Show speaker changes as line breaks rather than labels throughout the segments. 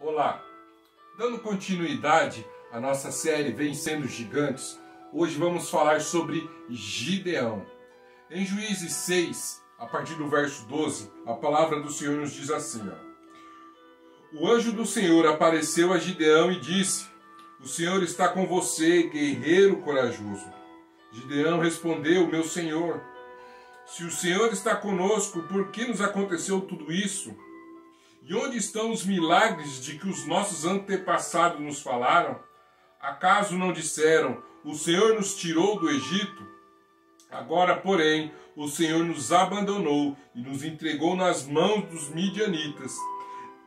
Olá, dando continuidade à nossa série Vencendo Gigantes, hoje vamos falar sobre Gideão. Em Juízes 6, a partir do verso 12, a palavra do Senhor nos diz assim: O anjo do Senhor apareceu a Gideão e disse: O Senhor está com você, guerreiro corajoso. Gideão respondeu: Meu Senhor, se o Senhor está conosco, por que nos aconteceu tudo isso? E onde estão os milagres de que os nossos antepassados nos falaram? Acaso não disseram: o Senhor nos tirou do Egito? Agora, porém, o Senhor nos abandonou e nos entregou nas mãos dos midianitas.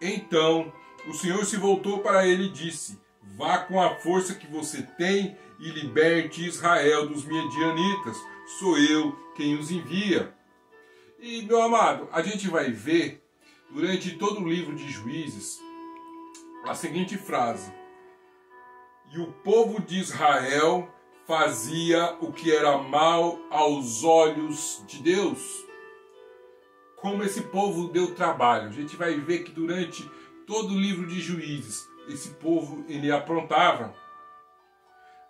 Então o Senhor se voltou para ele e disse: Vá com a força que você tem e liberte Israel dos midianitas. Sou eu quem os envia. E, meu amado, a gente vai ver durante todo o livro de Juízes a seguinte frase: E o povo de Israel fazia o que era mal aos olhos de Deus. Como esse povo deu trabalho. A gente vai ver que durante todo o livro de Juízes, esse povo ele aprontava,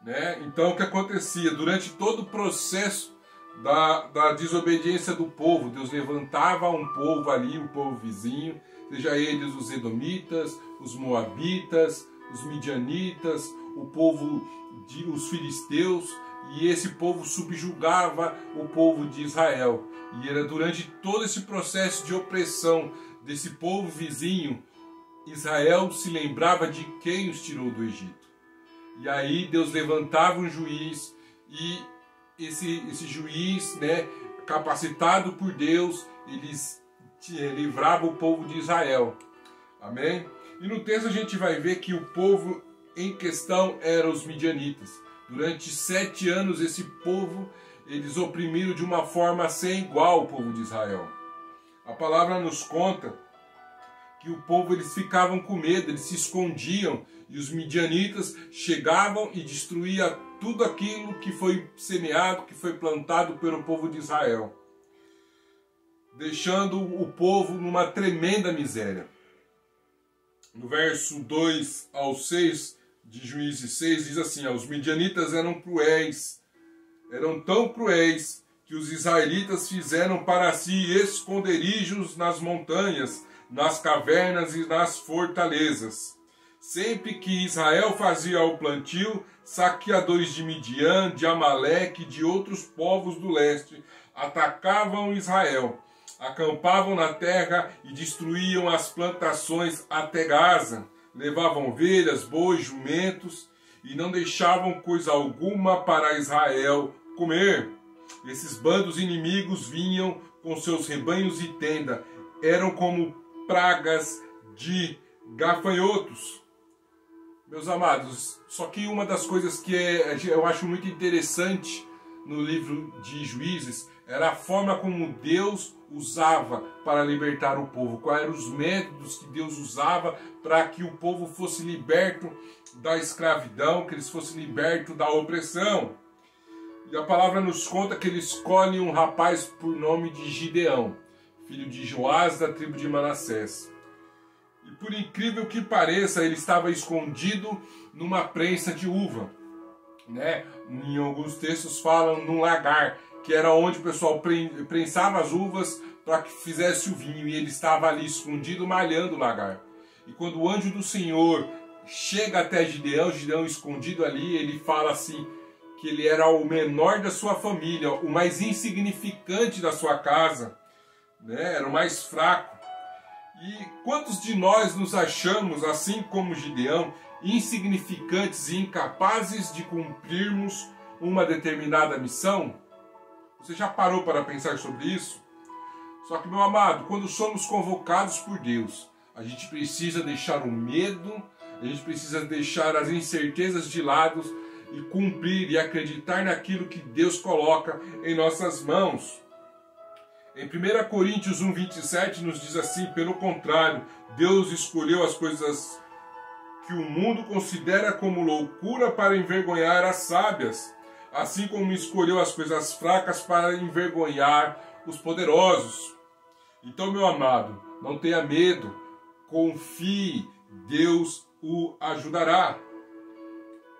né? Então o que acontecia? Durante todo o processo da desobediência do povo, Deus levantava um povo ali, um povo vizinho, seja eles os edomitas, os moabitas, os midianitas, o povo os filisteus, e esse povo subjugava o povo de Israel. E era durante todo esse processo de opressão desse povo vizinho, Israel se lembrava de quem os tirou do Egito. E aí Deus levantava um juiz, e esse juiz, né, capacitado por Deus, eles livravam o povo de Israel. Amém? E no texto a gente vai ver que o povo em questão eram os midianitas. Durante 7 anos esse povo, eles oprimiram de uma forma sem igual o povo de Israel. A palavra nos conta que o povo, eles ficavam com medo, eles se escondiam, e os midianitas chegavam e destruíam tudo aquilo que foi semeado, que foi plantado pelo povo de Israel, deixando o povo numa tremenda miséria. No verso 2 ao 6 de Juízes 6 diz assim: Os midianitas eram cruéis, eram tão cruéis que os israelitas fizeram para si esconderijos nas montanhas, nas cavernas e nas fortalezas. Sempre que Israel fazia o plantio, saqueadores de Midian, de Amaleque e de outros povos do leste atacavam Israel, acampavam na terra e destruíam as plantações até Gaza, levavam ovelhas, bois, jumentos e não deixavam coisa alguma para Israel comer. Esses bandos inimigos vinham com seus rebanhos e tenda, eram como pragas de gafanhotos. Meus amados, só que uma das coisas que eu acho muito interessante no livro de Juízes era a forma como Deus usava para libertar o povo. Quais eram os métodos que Deus usava para que o povo fosse liberto da escravidão, que eles fossem libertos da opressão. E a palavra nos conta que ele escolhe um rapaz por nome de Gideão, filho de Joás, da tribo de Manassés. E por incrível que pareça, ele estava escondido numa prensa de uva, né? Em alguns textos falam num lagar, que era onde o pessoal prensava as uvas para que fizesse o vinho, e ele estava ali escondido malhando o lagar. E quando o anjo do Senhor chega até Gideão, Gideão escondido ali, ele fala assim, que ele era o menor da sua família, o mais insignificante da sua casa, né? Era o mais fraco. E quantos de nós nos achamos, assim como Gideão, insignificantes e incapazes de cumprirmos uma determinada missão? Você já parou para pensar sobre isso? Só que, meu amado, quando somos convocados por Deus, a gente precisa deixar o medo, a gente precisa deixar as incertezas de lado e cumprir e acreditar naquilo que Deus coloca em nossas mãos. Em 1 Coríntios 1:27 nos diz assim: pelo contrário, Deus escolheu as coisas que o mundo considera como loucura para envergonhar as sábias, assim como escolheu as coisas fracas para envergonhar os poderosos. Então, meu amado, não tenha medo, confie, Deus o ajudará.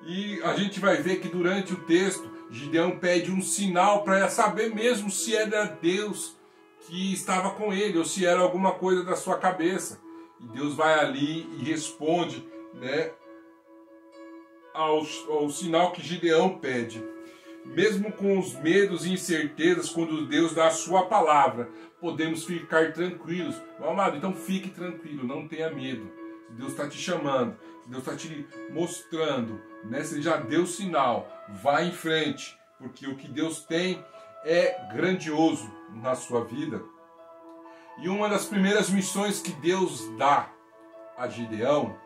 E a gente vai ver que durante o texto, Gideão pede um sinal para saber mesmo se era Deus que estava com ele ou se era alguma coisa da sua cabeça. E Deus vai ali e responde, né, ao sinal que Gideão pede. Mesmo com os medos e incertezas, quando Deus dá a sua palavra, podemos ficar tranquilos. Meu amado, então fique tranquilo, não tenha medo. Se Deus está te chamando, se Deus está te mostrando, né, se Ele já deu sinal, vá em frente, porque o que Deus tem é grandioso na sua vida. E uma das primeiras missões que Deus dá a Gideão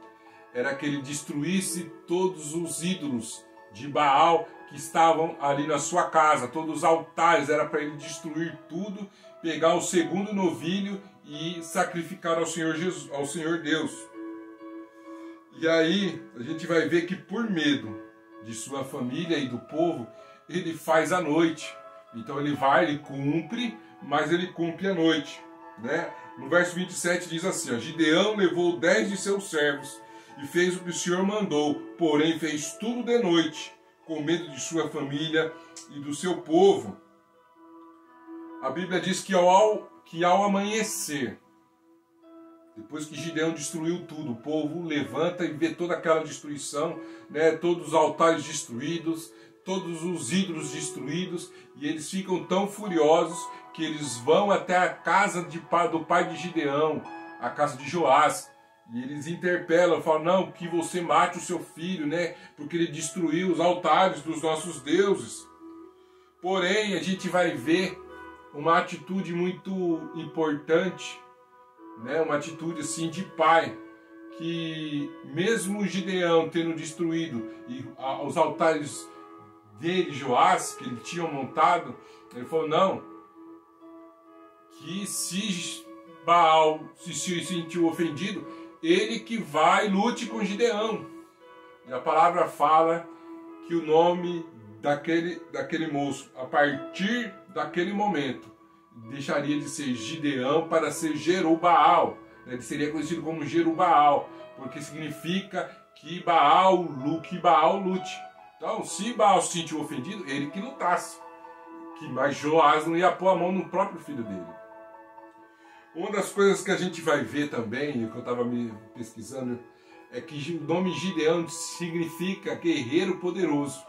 era que ele destruísse todos os ídolos de Baal que estavam ali na sua casa, todos os altares, era para ele destruir tudo, pegar o segundo novilho e sacrificar ao Senhor Jesus, ao Senhor Deus. E aí a gente vai ver que por medo de sua família e do povo, ele faz à noite. Então ele vai, ele cumpre, mas ele cumpre à noite, né? No verso 27 diz assim, ó, Gideão levou 10 de seus servos e fez o que o Senhor mandou, porém fez tudo de noite, com medo de sua família e do seu povo. A Bíblia diz que ao amanhecer, depois que Gideão destruiu tudo, o povo levanta e vê toda aquela destruição, né, todos os altares destruídos, todos os ídolos destruídos, e eles ficam tão furiosos que eles vão até a casa do pai de Gideão, a casa de Joás, e eles interpelam, falam, não, que você mate o seu filho, né, porque ele destruiu os altares dos nossos deuses. Porém, a gente vai ver uma atitude muito importante, né, uma atitude assim de pai, que mesmo Gideão tendo destruído os altares dele, Joás, que ele tinha montado, ele falou, não, que se Baal se sentiu ofendido, ele que vai e lute com Gideão. E a palavra fala que o nome daquele moço, a partir daquele momento, deixaria de ser Gideão para ser Jerubaal. Ele seria conhecido como Jerubaal, porque significa que Baal lute. Então, se Baal se sentiu ofendido, ele que lutasse. Mas Joás não ia pôr a mão no próprio filho dele. Uma das coisas que a gente vai ver também, que eu estava me pesquisando, é que o nome Gideão significa guerreiro poderoso,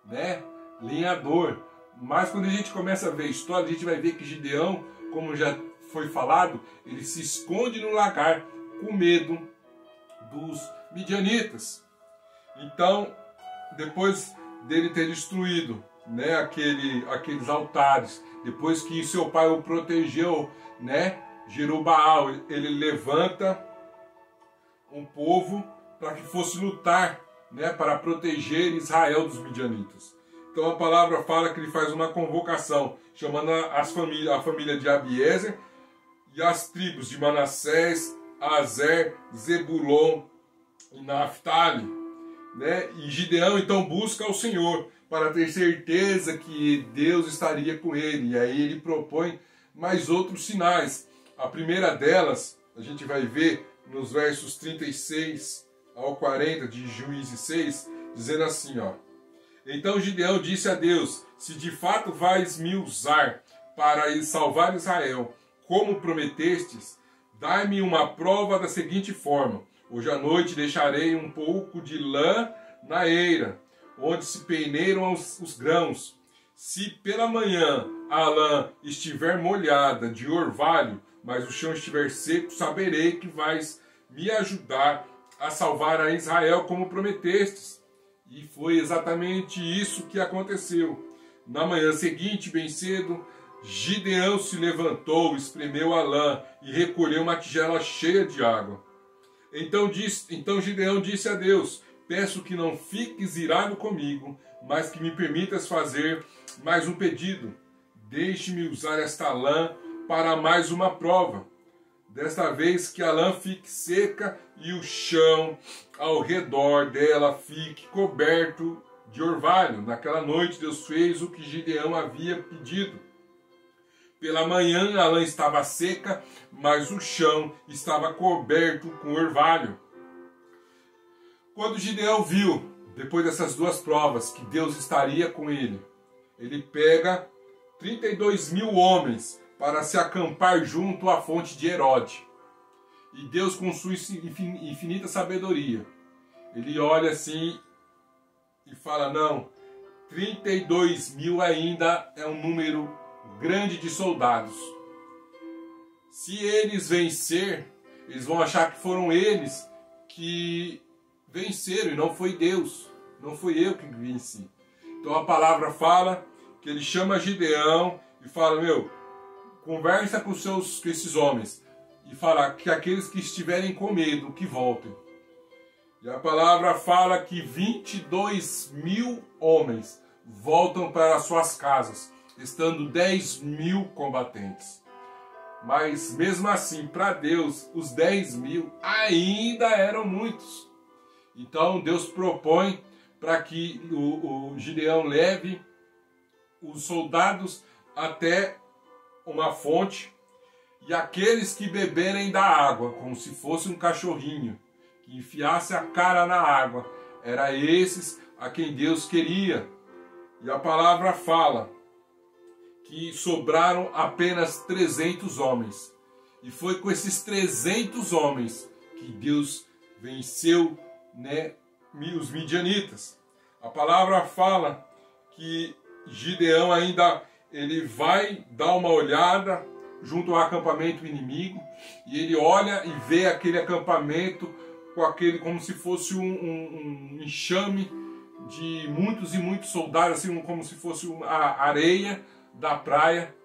né? Lenhador. Mas quando a gente começa a ver a história, a gente vai ver que Gideão, como já foi falado, ele se esconde no lagar com medo dos midianitas. Então, depois dele ter destruído, né, aqueles altares, depois que seu pai o protegeu, né, Jerubaal, ele levanta um povo para que fosse lutar, né, para proteger Israel dos midianitas. Então a palavra fala que ele faz uma convocação, chamando a família de Abiezer e as tribos de Manassés, Azer, Zebulon e Naftali, né? E Gideão então busca ao Senhor para ter certeza que Deus estaria com ele. E aí ele propõe mais outros sinais. A primeira delas, a gente vai ver nos versos 36 ao 40 de Juízes 6, dizendo assim, ó. Então Gideão disse a Deus, se de fato vais me usar para salvar Israel, como prometestes, dai-me uma prova da seguinte forma. Hoje à noite deixarei um pouco de lã na eira, onde se peneiram os grãos. Se pela manhã a lã estiver molhada de orvalho, mas o chão estiver seco, saberei que vais me ajudar a salvar a Israel como prometestes. E foi exatamente isso que aconteceu. Na manhã seguinte, bem cedo, Gideão se levantou, espremeu a lã e recolheu uma tigela cheia de água. Então Gideão disse a Deus, peço que não fiques irado comigo, mas que me permitas fazer mais um pedido. Deixe-me usar esta lã para mais uma prova. Desta vez que a lã fique seca e o chão ao redor dela fique coberto de orvalho. Naquela noite Deus fez o que Gideão havia pedido. Pela manhã a lã estava seca, mas o chão estava coberto com orvalho. Quando Gideão viu, depois dessas duas provas, que Deus estaria com ele, ele pega 32.000 homens para se acampar junto à fonte de Herode. E Deus, com sua infinita sabedoria, ele olha assim e fala, não, 32.000 ainda é um número grande de soldados. Se eles vencer, eles vão achar que foram eles que venceram e não foi Deus, não fui eu que venci. Então a palavra fala que ele chama Gideão e fala, conversa com esses homens e fala que aqueles que estiverem com medo, que voltem. E a palavra fala que 22.000 homens voltam para suas casas, estando 10.000 combatentes. Mas mesmo assim, para Deus, os 10.000 ainda eram muitos. Então Deus propõe para que o Gideão leve os soldados até uma fonte, e aqueles que beberem da água, como se fosse um cachorrinho, que enfiasse a cara na água, era esses a quem Deus queria. E a palavra fala que sobraram apenas 300 homens. E foi com esses 300 homens que Deus venceu, os midianitas. A palavra fala que Gideão ainda ele vai dar uma olhada junto ao acampamento inimigo, e ele olha e vê aquele acampamento com aquele como se fosse um enxame de muitos e muitos soldados, assim como se fosse a areia da praia.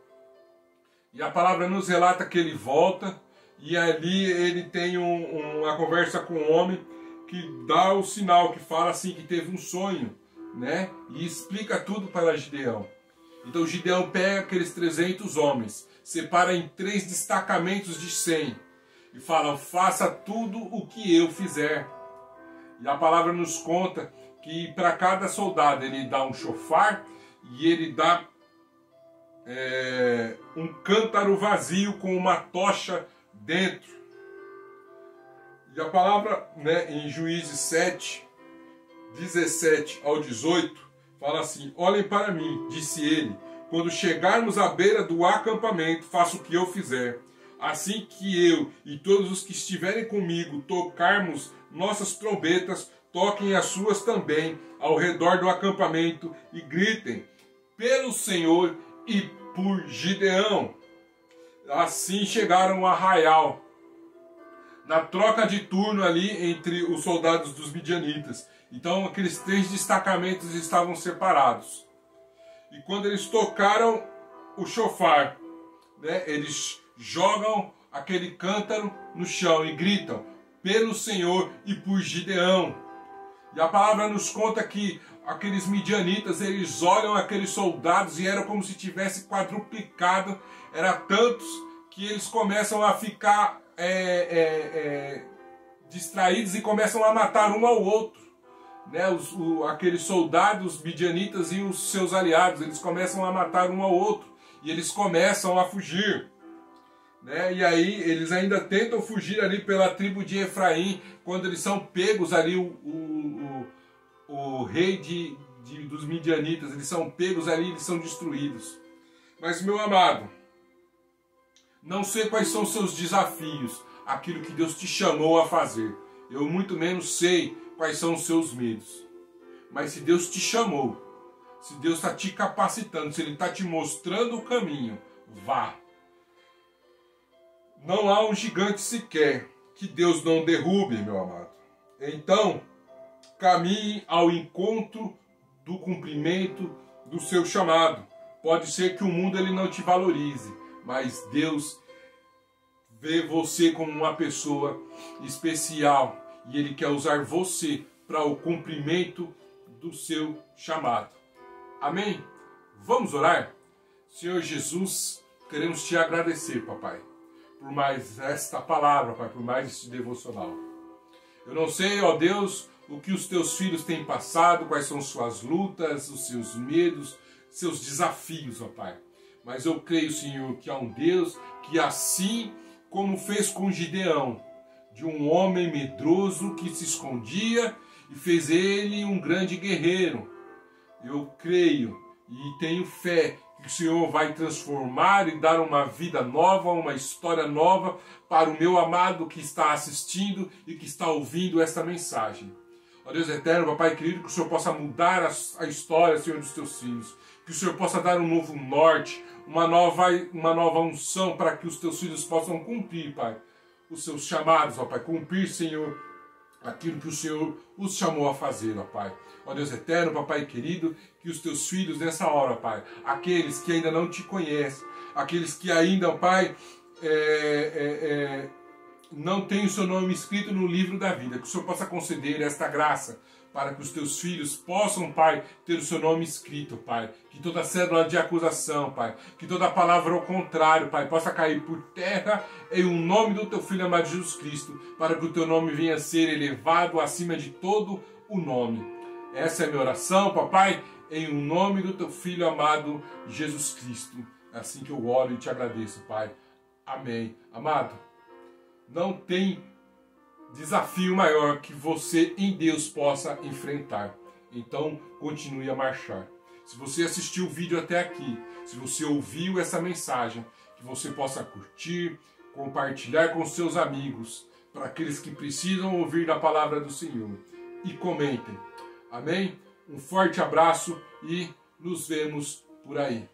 E a palavra nos relata que ele volta, e ali ele tem uma conversa com um homem que dá o sinal, que fala assim que teve um sonho, e explica tudo para Gideão. Então Gideão pega aqueles 300 homens, separa em 3 destacamentos de 100 e fala, faça tudo o que eu fizer. E a palavra nos conta que para cada soldado ele dá um chofar e ele dá um cântaro vazio com uma tocha dentro. E a palavra em Juízes 7, 17 ao 18, fala assim, olhem para mim, disse ele, quando chegarmos à beira do acampamento, faça o que eu fizer. Assim que eu e todos os que estiverem comigo tocarmos nossas trombetas, toquem as suas também ao redor do acampamento e gritem, pelo Senhor e por Gideão. Assim chegaram a Arraial, na troca de turno ali entre os soldados dos midianitas. Então aqueles 3 destacamentos estavam separados. E quando eles tocaram o chofar, eles jogam aquele cântaro no chão e gritam, pelo Senhor e por Gideão. E a palavra nos conta que aqueles midianitas, eles olham aqueles soldados e era como se tivesse quadruplicado, era tantos que eles começam a ficar distraídos e começam a matar um ao outro. Aqueles soldados midianitas e os seus aliados, eles começam a matar um ao outro e eles começam a fugir. E aí eles ainda tentam fugir ali pela tribo de Efraim, quando eles são pegos ali, o rei dos midianitas, eles são pegos ali, eles são destruídos. Mas, meu amado, não sei quais são os seus desafios, aquilo que Deus te chamou a fazer. Eu muito menos sei quais são os seus medos. Mas se Deus te chamou, se Deus está te capacitando, se Ele está te mostrando o caminho, vá. Não há um gigante sequer que Deus não derrube, meu amado. Então, caminhe ao encontro do cumprimento do seu chamado. Pode ser que o mundo ele não te valorize, mas Deus vê você como uma pessoa especial e Ele quer usar você para o cumprimento do seu chamado. Amém? Vamos orar? Senhor Jesus, queremos te agradecer, papai, por mais esta palavra, pai, por mais este devocional. Eu não sei, ó Deus, o que os teus filhos têm passado, quais são suas lutas, os seus medos, seus desafios, ó Pai. Mas eu creio, Senhor, que há um Deus que assim como fez com Gideão, de um homem medroso que se escondia e fez ele um grande guerreiro. Eu creio e tenho fé que o Senhor vai transformar e dar uma vida nova, uma história nova para o meu amado que está assistindo e que está ouvindo esta mensagem. Ó Deus eterno, Papai querido, que o Senhor possa mudar a história, Senhor, dos teus filhos. Que o Senhor possa dar um novo norte, uma nova unção para que os teus filhos possam cumprir, Pai, os seus chamados, ó Pai. Cumprir, Senhor, aquilo que o Senhor os chamou a fazer, ó Pai. Ó Deus eterno, Papai querido, que os teus filhos nessa hora, Pai, aqueles que ainda não te conhecem, aqueles que ainda, Pai, não têm o seu nome escrito no livro da vida, que o Senhor possa conceder esta graça para que os teus filhos possam, Pai, ter o seu nome escrito, Pai. Que toda cédula de acusação, Pai, que toda palavra ao contrário, Pai, possa cair por terra em um nome do teu Filho amado Jesus Cristo, para que o teu nome venha a ser elevado acima de todo o nome. Essa é a minha oração, Papai, em um nome do teu Filho amado Jesus Cristo. É assim que eu oro e te agradeço, Pai. Amém. Amado, não tem desafio maior que você em Deus possa enfrentar. Então, continue a marchar. Se você assistiu o vídeo até aqui, se você ouviu essa mensagem, que você possa curtir, compartilhar com seus amigos, para aqueles que precisam ouvir da palavra do Senhor. E comentem. Amém? Um forte abraço e nos vemos por aí.